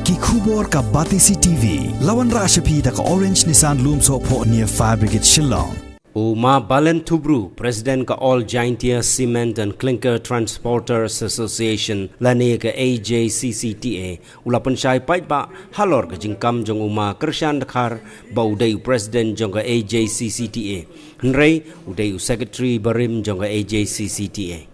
ki khubor ka Batisi TV lawan ra shapi da ka Orange Nissan Lumso pho near Fire Brigade Shillong. Uma Balen Tubru, President ka All Giantia Cement and Clinker Transporters Association, lani ka AJCCTA, ulapan siya pait ba halor ka jingkam jong uma Kershan Dakar, ba uday President jong ka AJCCTA, Henry uday Secretary Barim jong ka AJCCTA.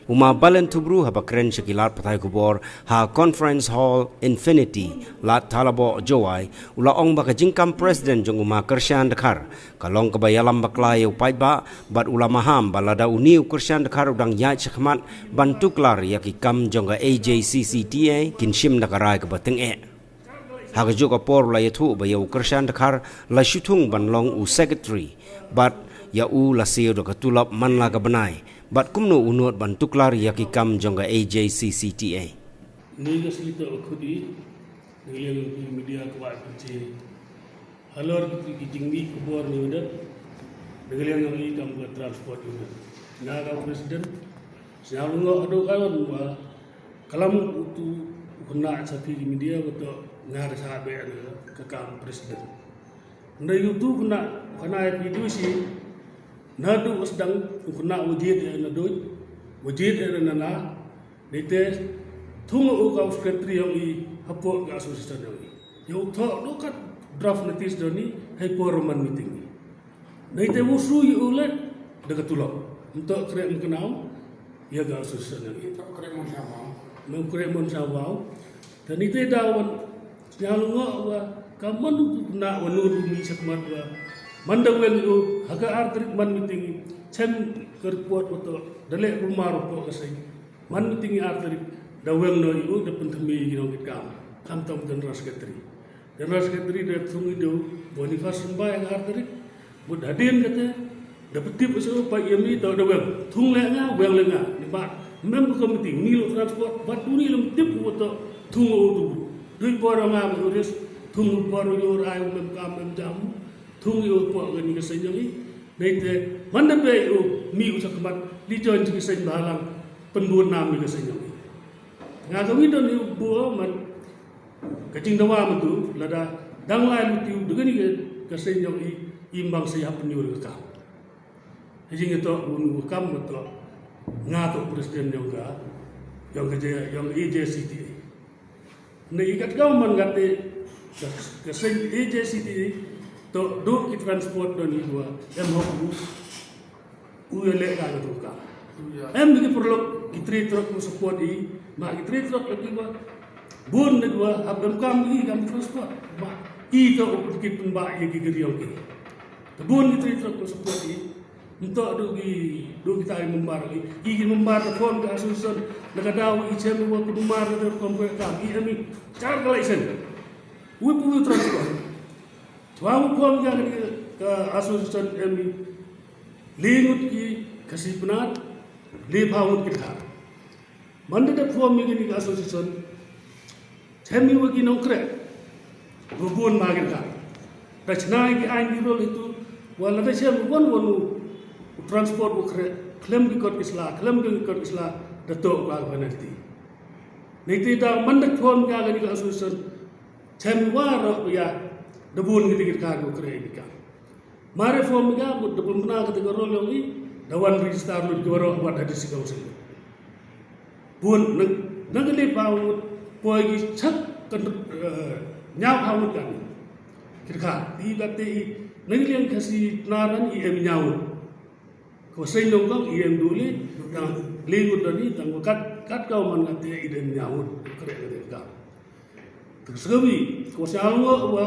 Uma Balen Tubru habakren shakilat patay kubor ha Conference Hall Infinity lat talabo jowai ula ong baka jingkam President jong uma Kershan Dakar kalong kabayalam baklay upay ba bat ula maham balada uniu Kershan Dakar udang yai chakmat bantuklar yakikam jong ka AJCCTA kinshim nakaray kabateng hagajuk apor la yatu bayaw Kershan Dakar la shutung banlong u secretary bat ya u la siyo do katulap man la kabanay bat kumno unot bantuklar yakikam jong ka AJCCTA. Niga selita okudi ngeliang media kuat kunci halor kijinggi kubor ni udah ngeliang ngi kam buat transport udah naga presiden siapa ngo ado kawan wa kalam utu kena sapi di media betul ngar sahabe ke kam presiden ndai itu kena itu sih nadu sedang kena wajib nadu wajib nana dete tungu ukau sekretari yang i hapok ke asosiasi doni yang utak do kat draft notice doni hai poroman meeting dete musuh i ulet dekat tulak untuk krek mengenau ya ke asosiasi doni krek mon sawau dan itu dawan yang ngok kaman nak wanur mi sakmat wa mandawel u haga artrik man meeting chen kerpot oto dalek rumah ro kasai man meeting artrik daweng no iu depan thami gino kam tam general secretary de thungi do Boniface Mbai artrik bud hadin kata dapat tip so pa yemi to daweng thung le nga weng le nga ni ba mem ko meeting ni lo transport batu ni lem tip oto thung o tu dui boro nga uris thung boro yo rai mem kam mem jam thung yo po gani ka senyali dete mandape yo mi usakmat li jon ji sen balang penbun nam ni ka senyali nga kawidon ni buo man kacing dawa tu lada dang lai tu degani ka senyali imbang siap penyur ka hijing itu unu kam betul nga to presiden juga yang kerja yang AJCT ne ikat kau man gate ka sen AJCT to do ki transport doni dua hoku uele ka do ka di perlu ki tri truck mo support i ma ki tri truck lagi ba bun ne dua habam kam i kam transport ma i to ki pun ba ye ki geriong ki to bun ki tri truck mo support i untuk do kita membar i membar phone ka asusun nakadaw i chem mo ku membar do kompe ka i ami char collection we pu transport Tuamu kuam yang ke asosiasi kami lingut ki kasih penat lepawut kita. Manda dah kuam ini ke asosiasi kami wagi nongkrek rubun magen ka. Racnai ki ain di rol itu wala dah siapa wanu transport bukrek klaim ki kot islah datuk ka penalti. Nanti dah manda kuam yang ini ke asosiasi kami waro ya debun gitu kagu kere ini kan. Mari form ga bud debun pernah kata rol yang ini dawan register lu goro buat hadis kau sini. Bun nang le pau poigi cak kan nyau pau kan. Kira di kate nang liang kasih naran i em nyau. Ko sein dong kang i em duli nang lingut tadi tang kat kau man kate i em nyau kere kata. Terus kami ko siawo wa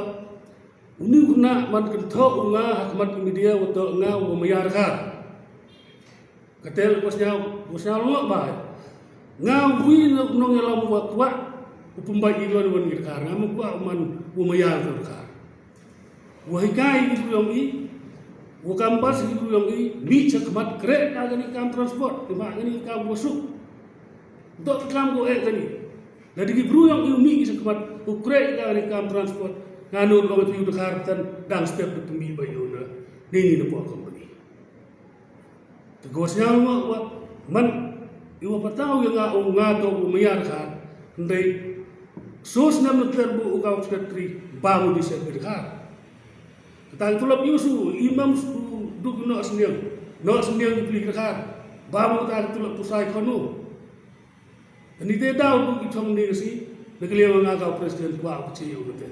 uni kuna man kentho unga hakmat media wato nga umayar ka katel kosnya lo ba nga wi no ngelam wa kwa upumbai idon won ngir ka nga kwa man umayar ka wa hikai itu yang i wa kampas itu yang i mi hakmat kre ka gani kam transport ma gani kam busuk dok kam go gani ladi ki bru yang i mi hakmat ukre ka gani kam transport nganu ko tu Dakar tan dang step tu mi bayuna ni po company to gosnya man iwa patao yang nga to umayar ka ndai sos nam terbu ukau sekretari bangun di seberkar. Ketang tulap yusu imam duk no asniang dipilih kerkar. Bangun tak tulap pusai kono. Ini tidak duk itong ni si negeri yang agak presiden tua kecil betul.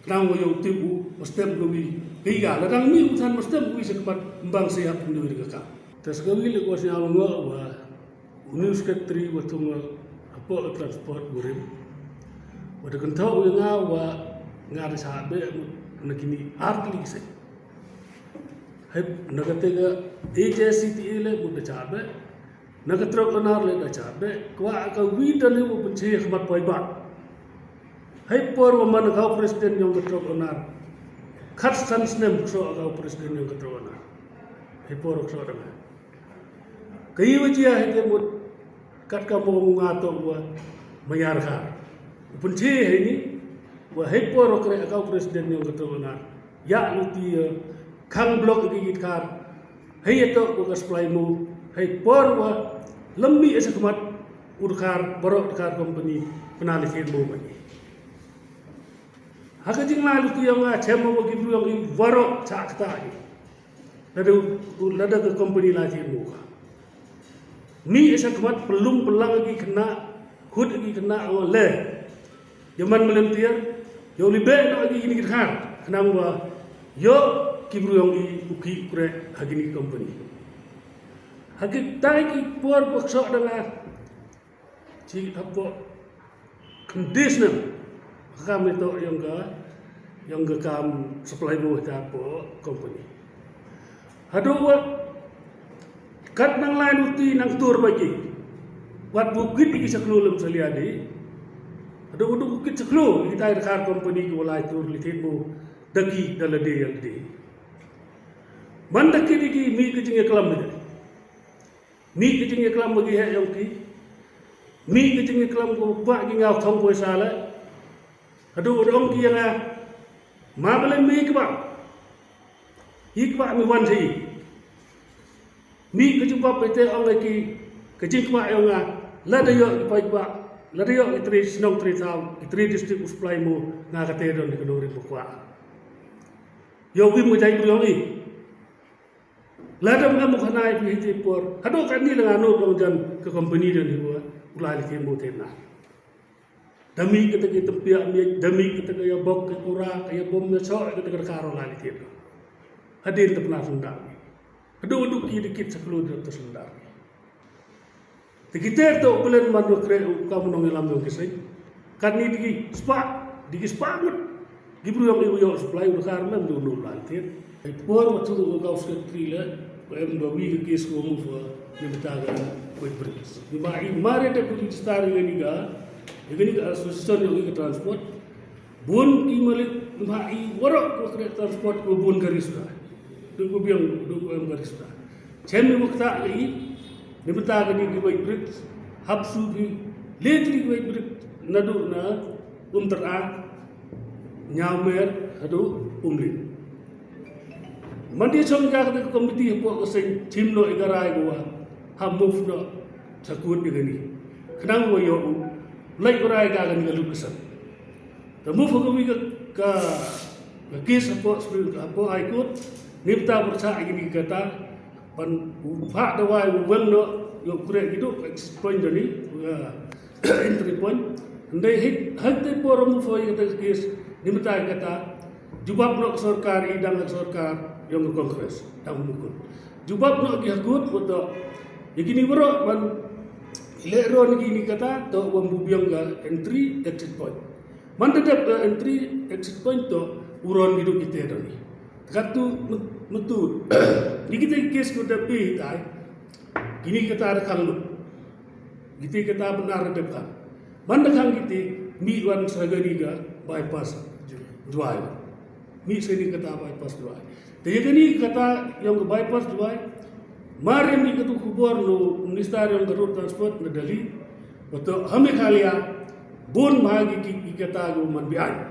Kenapa yang tibu mesti beli tiga. Ladang ni urusan mesti beli sekepat mbang siap pendiri kerkar. Terus kami lepas yang awal wah Uni sekretari waktu apa transport burim. Pada kentau yang awak ngada sahabat nakini artli se. Hai nagatega AJCTA le buat sahabat. Nagatrok onar le sahabat. Kwa ka widan le buat penceh khmat poiba. Hai por waman kau presiden yang gatrok onar. Khat san snem so kau presiden yang gatrok onar. Hai por so dang. Kai wajia hai ke buat kat kamu ngato buat mayarkar. Punci ini, wahai por kerja kau presiden yang ketuanan, ya luti kang blok gigit kar, hai itu bukas playmu, hai por wah lembi esekumat urkar borok kar company penalikin mu bagi. Hak jinglah luti yang ngacem mau bagi yang ini borok cak tak lada ke company lagi mu. Ni esekumat pelung pelang lagi kena, hud lagi kena oleh. Zaman melentir, yo lebih lagi ini kita kenapa yo kibru yang uki kure hagini company. Hagit tai ki por boksok dengan si apa conditioner kami itu yang kam supply buat apa company. Hado kat nang lain uti nang tur bagi, buat bukit di kisah kelulum seliadi. Ada bukit seklo kita ada kar company ko lai tur litimo daki dalade yalde mandaki diki mi kicing kelam de mi kicing kelam bagi he yang ki mi kicing kelam ko ba gi ngau thong ko sala adu ong ki yang ma bale mi ka ba mi wan thi mi kicing ba pete ong ki kicing ba yang la de yo pa ba Lariyo itri sinong 3,000 itri district supply mo nga katero ni kanuri mo kwa. Yogi mo jay yogi. Ladam nga mo kanay pihiti por. Hado kanila nga ano dong jan ke company dan hiwa ulali ke mo tena. Dami kita tempia mi dami kita kaya bok ke kura kaya bom na so kita karo lali ke. Hadin te pernah sundar. Hado duki dikit saklo te sundar. Kita tu bulan madu kere kamu nong ilam yang kisah. Karena digi spa mut. Gibru yang ibu yang supply udah karena dulu lantir. Por waktu tu kau sekretari lah. Em bawi ke kes kamu fua dibetakan kuit beris. Dimai mari ada kulit star ini ga asosiasi yang ke transport. Bun kimalik dimai warok kau transport kau bun garis dah. Dulu em garis dah. Cem waktu lagi. Dibetakan di kuit beris. Habsu di letri kuit beris. Nadu na terang nyamer hadu umlin. Mandi chong jak de komiti po sing timno igarai go ha move no sakut digani. Kenang wo yo lai orai ga gani galu kesan. The move ko wi ka kes po spring po high court nipta persa gini kata pan fa da wai wel no yo kure gitu point dani entry point. Ndai hak por move fo kata kes nipta kata jubab no sarkar idang sarkar yang kongres tahu mukul. Jubab nak dihakut untuk begini berok man elektron gini kata to wambubiang ga entry exit point. Man tetap entry exit point to uron hidup kita dah ni. Katu betul. Di kita kes kita pi tai. Gini kata ada kang lu. Kita kata benar ada kang. Man kang kita mi wan sagani ga bypass drive. Mi sini kata bypass drive. Jadi ni kata yang bypass juga, mari ni ketu kubur lo minister yang garut transport medali, betul kami kalian bon bagi kata guman bian,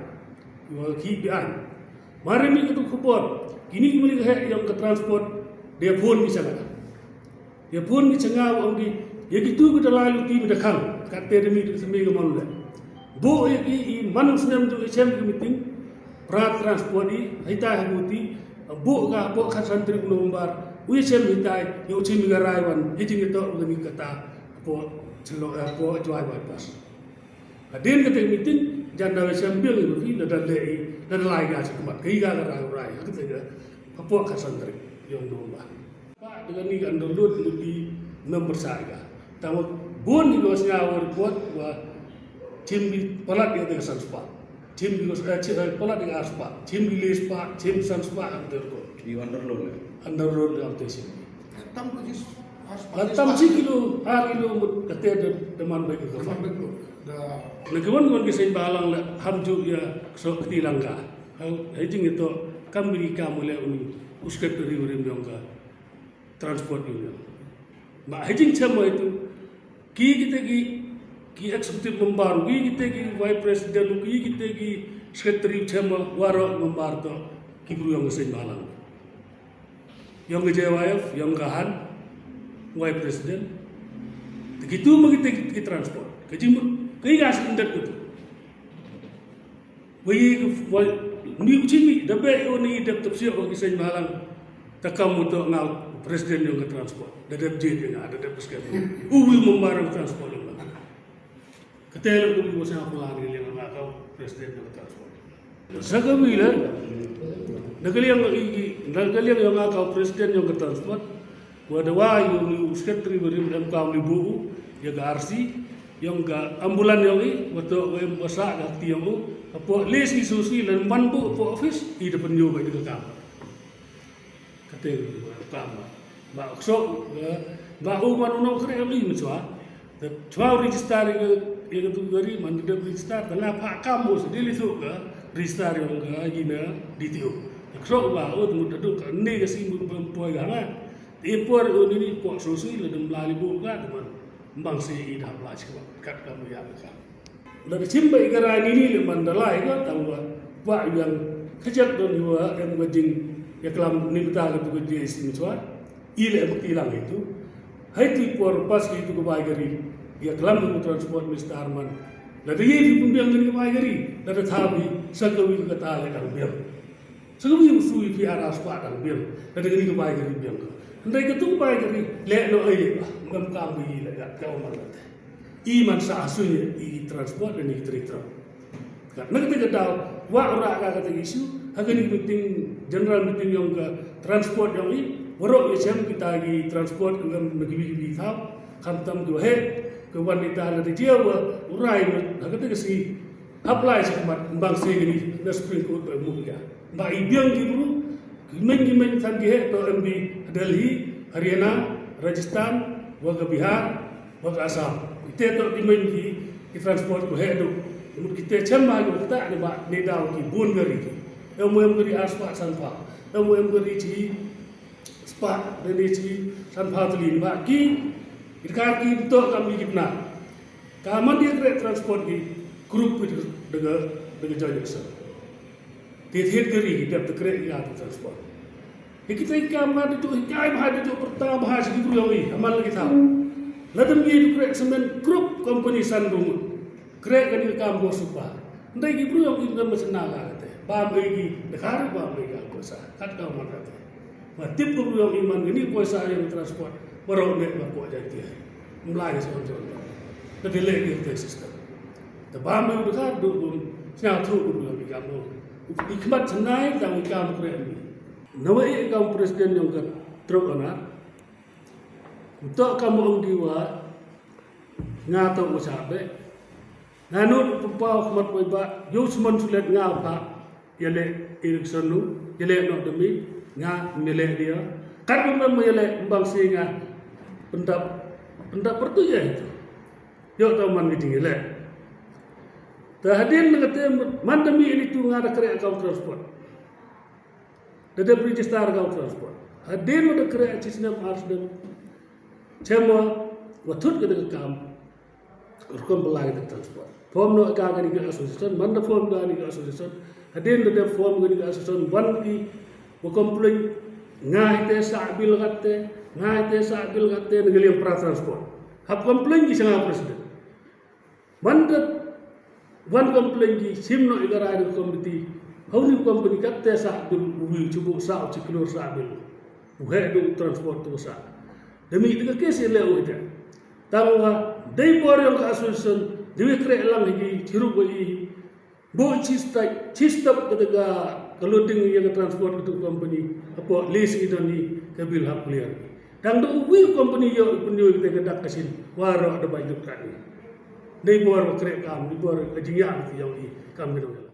ki bian. Mari ni ketu kubur, kini kembali ke yang ke transport dia bon bisa kan? Dia bon bisa ngau anggi, ya gitu kita lalu ti berdekang, kata demi semi kemalu. Bu i manusia untuk HM meeting prat transport i hitai haguti bu ka santri nombar HM hitai yo chim garai wan hiting itu ngani kata po celo po juai bypass. Adin kata meeting janda HM bil i dan lei dan lai ga cakap kai ga rai kata ga po ka santri yo nombar. Pak dengan ni kan download di nomor saya. Tahu bun di luasnya report wa tim di pelat dia dengan sanspa, tim di pelat dengan arspa, tim di lespa, tim sanspa antar ko. Di underroad dalam tesi. Tam kilo, kilo kata teman baik ke kawan. Nagawan kisah balang hamju ya so ketilangga. Hajing itu kami kamu le uni usket dari orang yang ka transport union. Mak hajing cuma itu kita ki eksekutif membaru kita ki vice president kita ki sekretari cema waro membaru to ki guru yang sen balang yang ke JYF yang kahan vice president begitu begitu ki transport kejimur kai gas indak tu bayi ni ucimi dapat oni dapat tafsir ki sen balang takam to ngal presiden yang ke transport dadap je yang ada dapat sekali uwi membaru transport Ketel itu bisa pulang dengan yang makau presiden yang transport. Sekarang negeri yang makau presiden yang transport, wadawa yang sekretari berim MK libu, yang RC, yang ambulan yang ini, waktu yang besar hati yang itu, apa les isusi dan manbu apa office, itu penjual itu kamar. Ketel itu kamar. Maksud, bau manunong kerja ini macam, cuma register yang tu gari mandi dah register tengah pak kamu sendiri tu ke register yang ke gina DTO. Kerok bah, tu mudah tu kan ni kasi mempunyai gangan. Ipor ini puak sosial dan melalui buka teman. Bangsa ini dah belajar kat kamu yang kan. Dari cimbai gerai ini le mandalai ke tahu pak yang kejap dan dua yang wajing yang kelam ni betul tu kerja istimewa. Ile bukti lang itu. Hai tu ipor pas itu kebai gari. Ya kelam dengan transport Mr. Arman. Lalu dia di pembiang dengan kemai lalu tahu sekawi kata le dalam biang. Sekawi usui PR aspa dalam biang. Lalu dengan kemai gari biang. Hendak ketung kemai gari le no aye lah. Ngam kambi le kat kau malat. Iman sa asunya i transport dan i tritra. Kat nak kita tahu wa ora kata isu hagen meeting general meeting yang ke transport yang ini warok macam kita lagi transport dengan negeri-negeri tahu kantam tu he ke wanita ada dia urai agak kasi apply sekemat bangsa ini na Supreme Court bermuka ba ibiang guru gimen tan ge to MB Delhi Haryana Rajasthan waga Bihar waga Assam itu to gimen di transport ko hedo kita cema kita ada ba nedau ki bun gari ki emu gari aspa sanfa emu gari ci spa dari ci sanfa tuli ba ki Irkar ki to kami gimna. Kaman dia kereta transport ki grup itu dengan jauh besar. Tiada geri dia kereta yang transport. Kita ikan itu ikan ada itu pertama bahasa itu yang amal lagi tahu. Lalu dia itu kereta semen grup company sandung kereta ni kamu supa. Nanti kita yang kita macam nalar tu. Bam lagi dekar bam lagi aku sah. Kat kau mana tu. Matip grup yang iman ini kuasa yang transport. Baru nak buat jadi, mulai sebenarnya. Tapi lagi itu sistem. Tapi itu kan dulu, saya tahu dulu yang kamu. Ikhmat senai kamu kerana nawai kamu presiden yang terkenal. Untuk kamu anggiwa, ngato usahabe. Nanut pupau khmat boiba, Yusman sulit ngapa, yale Eriksonu, yale no demi, mele dia. Kan memang yale bangsa nga pendap pertuya itu. Yo tahu man gitu le. Tahadin kata mandami ini tu ngada kerja kau transport. Dada register kau transport. Hadin ada kerja cisna mars dan cema watut kata kam. Urkom belai kata transport. Form no ka gani ke association, manda form gani ke association. Hadin dada form gani ke association ban ki wo komplain ngai te sabil kate negeri yang pra transport. Hab komplain di sana presiden. Mandat one complaint ki simno igara ri committee hawni company katte sa dul wi chubu sa chiklor sa bil uhe do transport to sa demi diga kesi le uida tangwa dei bor yang association diwe kre lang higi chiru boi bo chista kadaga kaloding yang transport itu company apa lease idoni kabil hak clear dang do wi company yo punyo kita kedak kasin waro ada banyak kan dei bor kre kam di bor kajinga yang i kam bidong